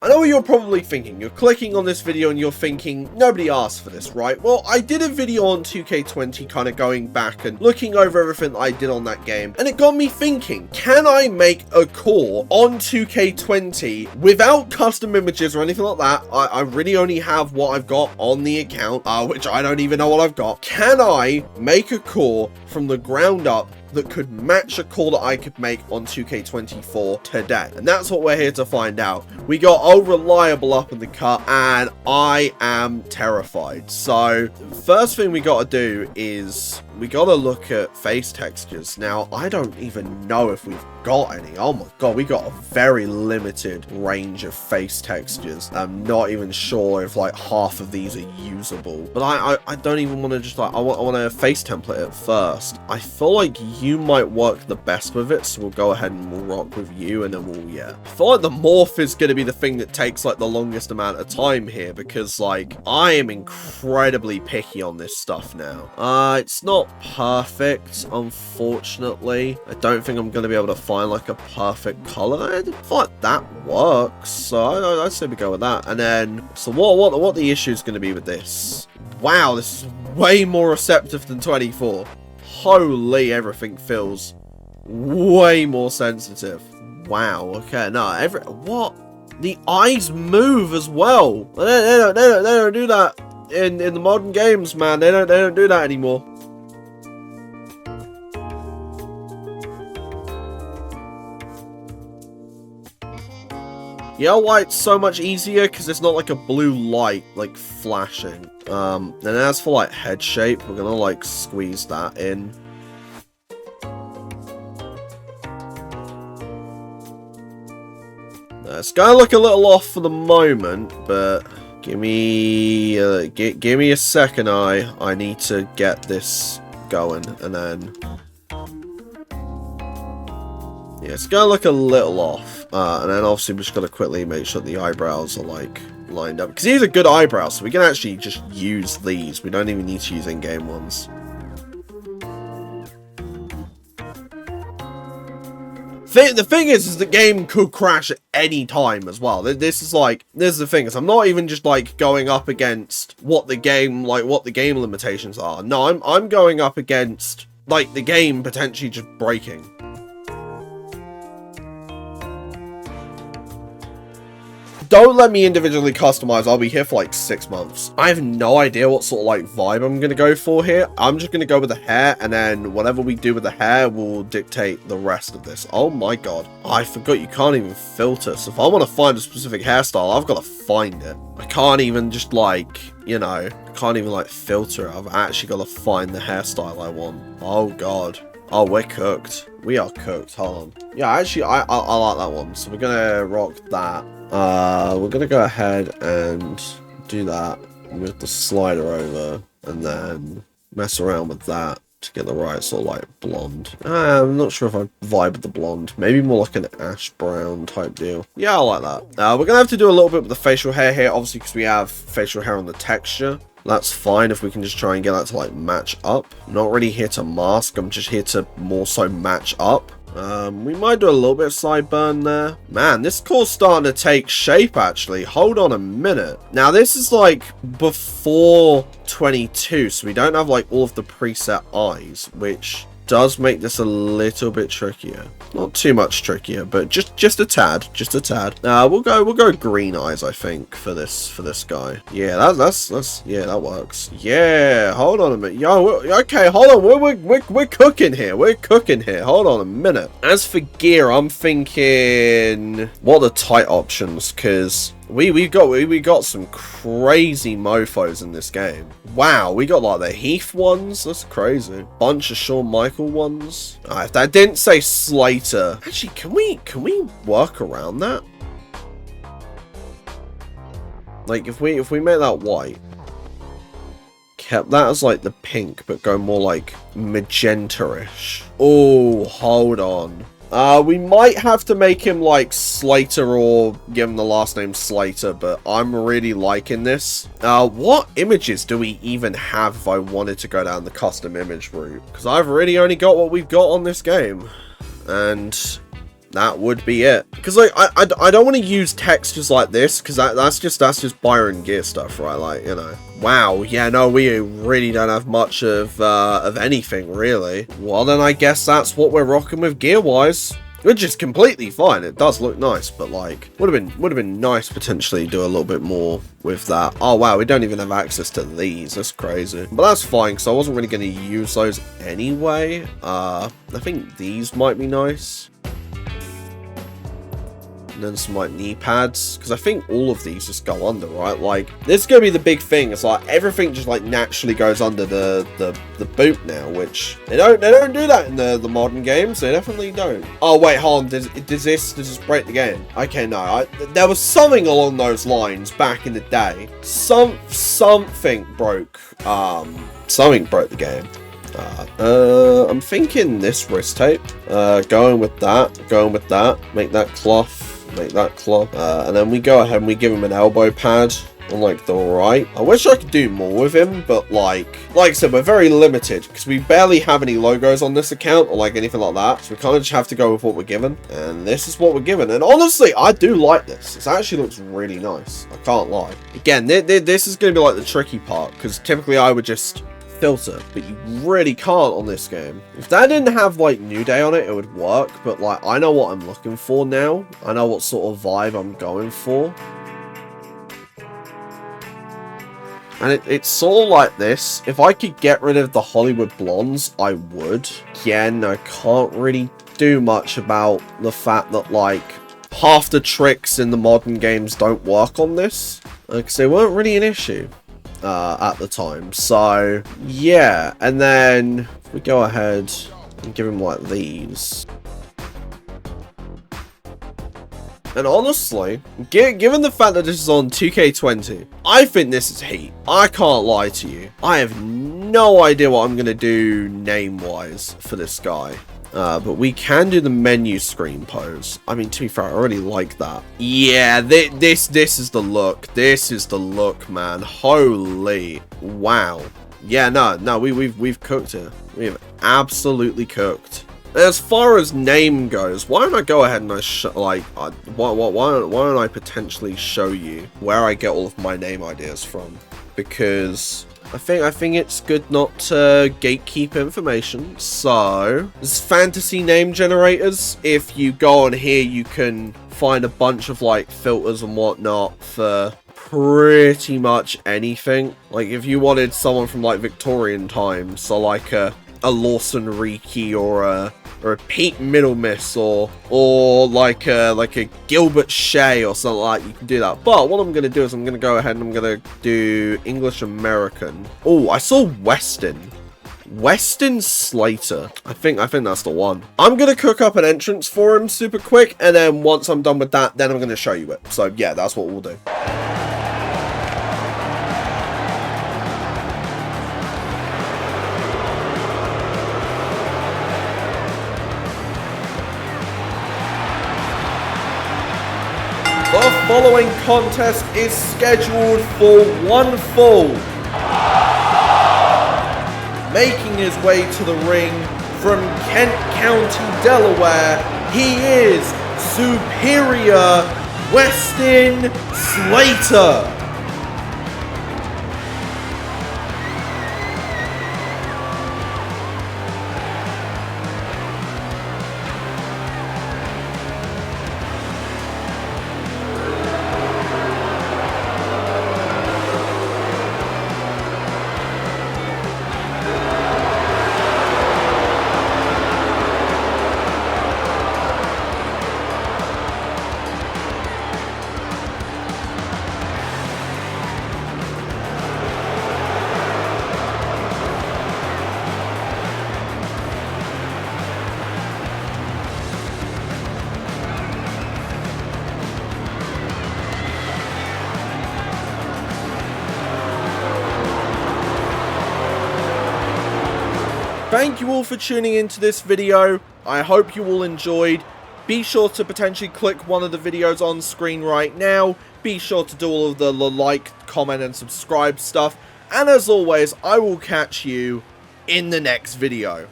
I know what you're probably thinking. You're clicking on this video and you're thinking, nobody asked for this, right? Well, I did a video on 2K20 kind of going back and looking over everything that I did on that game, and it got me thinking, can I make a core on 2K20 without custom images or anything like that? I really only have what I've got on the account, which I don't even know what I've got. Can I make a core from the ground up that could match a core that I could make on 2K24 today? And that's what we're here to find out. We got Old Reliable up in the cut, and I am terrified. So, first thing we gotta do is we gotta look at face textures. Now, I don't even know if we've got any. Oh my god, we got a very limited range of face textures. I'm not even sure if like half of these are usable. But I don't even want to just like, I want to face template it first. I feel like you might work the best with it, so we'll go ahead and we'll rock with you, and then we'll, yeah. I feel like the morph is going to be the thing that takes like the longest amount of time here, because like I am incredibly picky on this stuff now. It's not perfect, unfortunately. I don't think I'm going to be able to find like a perfect color. I feel like that works, so I'd say we go with that. And then, so what the issue is going to be with this? Wow, this is way more receptive than 24. Holy, everything feels way more sensitive. Wow, okay, no, what? The eyes move as well. They don't do that in the modern games, man. They don't do that anymore. You know why it's so much easier? Because it's not like a blue light, like, flashing. And as for, like, head shape, we're gonna, like, squeeze that in. It's gonna look a little off for the moment, but give me a second. I need to get this going, and then yeah, it's gonna look a little off. And then obviously we're just gonna quickly make sure the eyebrows are like lined up, because these are good eyebrows, so we can actually just use these. We don't even need to use in-game ones. The thing is the game could crash at any time as well. This is the thing, is I'm not even just like going up against what the game limitations are. No, I'm going up against like the game potentially just breaking. Don't let me individually customize. I'll be here for like 6 months. I have no idea what sort of like vibe I'm going to go for here. I'm just going to go with the hair, and then whatever we do with the hair will dictate the rest of this. Oh my god. I forgot you can't even filter. So if I want to find a specific hairstyle, I've got to find it. I can't even just like, you know, I can't even like filter it. I've actually got to find the hairstyle I want. Oh god. Oh, we're cooked. We are cooked. Hold on. Yeah, actually, I like that one. So we're going to rock that. We're going to go ahead and do that with the slider over, and then mess around with that to get the right sort of like blonde. I'm not sure if I vibe with the blonde. Maybe more like an ash brown type deal. Yeah, I like that. We're going to have to do a little bit with the facial hair here, obviously, because we have facial hair on the texture. That's fine if we can just try and get that to like match up. I'm not really here to mask, I'm just here to more so match up. We might do a little bit of sideburn there. Man, this core's starting to take shape actually. Hold on a minute. Now this is like before 22, so we don't have like all of the preset eyes, which does make this a little bit trickier. Not too much trickier, but just a tad, just a tad. We'll go green eyes, I think, for this guy. Yeah, that's yeah, that works. Yeah, hold on a minute. Yo, okay, hold on. We're cooking here. We're cooking here. Hold on a minute. As for gear, I'm thinking what are the tight options, because we got some crazy mofos in this game. Wow, we got like the Heath ones. That's crazy. Bunch of Shawn Michael ones. If that didn't say Slater, actually, can we work around that? Like if we make that white, kept that as like the pink, but go more like magenta-ish. Oh, hold on. We might have to make him like Slater or give him the last name Slater, but I'm really liking this. What images do we even have if I wanted to go down the custom image route? Because I've really only got what we've got on this game. And that would be it. Because like I don't want to use textures like this, because that's just Byron gear stuff, right? Like, you know. Wow, yeah, no, we really don't have much of anything, really. Well, then I guess that's what we're rocking with gear-wise. Which is completely fine. It does look nice, but like would have been nice potentially do a little bit more with that. Oh wow, we don't even have access to these. That's crazy. But that's fine, because I wasn't really going to use those anyway. I think these might be nice. And then some like knee pads, because I think all of these just go under, right? Like this is gonna be the big thing. It's like everything just like naturally goes under the boot now, which they don't do that in the modern games. They definitely don't. Oh wait, hold on. Does this break the game? Okay, no. There was something along those lines back in the day. Something broke. Something broke the game. I'm thinking this wrist tape. Going with that. Make that cloth. Make that cloth. And then we go ahead and we give him an elbow pad on like the right. I wish I could do more with him, but like I said, we're very limited because we barely have any logos on this account or like anything like that. So we kind of just have to go with what we're given. And this is what we're given. And honestly, I do like this. It actually looks really nice. I can't lie. Again, this is going to be like the tricky part, because typically I would just filter, but you really can't on this game. If that didn't have like New Day on it, it would work, but like I know what I'm looking for now. I know what sort of vibe I'm going for. And it's sort of like this. If I could get rid of the Hollywood blondes, I would. Again, I can't really do much about the fact that like half the tricks in the modern games don't work on this, because they weren't really an issue at the time. So yeah, and then if we go ahead and give him like these. And honestly, given the fact that this is on 2K20, I think this is heat. I can't lie to you. I have no idea what I'm going to do name-wise for this guy. But we can do the menu screen pose. I mean, to be fair, I already like that. Yeah, this is the look. This is the look, man. Holy wow. Yeah, no, we've cooked it. We have absolutely cooked. As far as name goes, why don't I go ahead and why don't I potentially show you where I get all of my name ideas from? Because I think it's good not to gatekeep information. So there's fantasy name generators. If you go on here, you can find a bunch of like filters and whatnot for pretty much anything. Like if you wanted someone from like Victorian times, so like a Lawson Reiki or a Pete Middlemiss or like a Gilbert Shea or something like that, you can do that. But what I'm going to do is I'm going to go ahead and I'm going to do English American. Oh, I saw Weston Slater. I think that's the one. I'm going to cook up an entrance for him super quick, and then once I'm done with that, then I'm going to show you it. So yeah, that's what we'll do. The following contest is scheduled for one fall. Making his way to the ring from Kent County, Delaware, he is Superior Weston Slater. Thank you all for tuning into this video. I hope you all enjoyed. Be sure to potentially click one of the videos on screen right now. Be sure to do all of the like, comment, and subscribe stuff. And as always, I will catch you in the next video.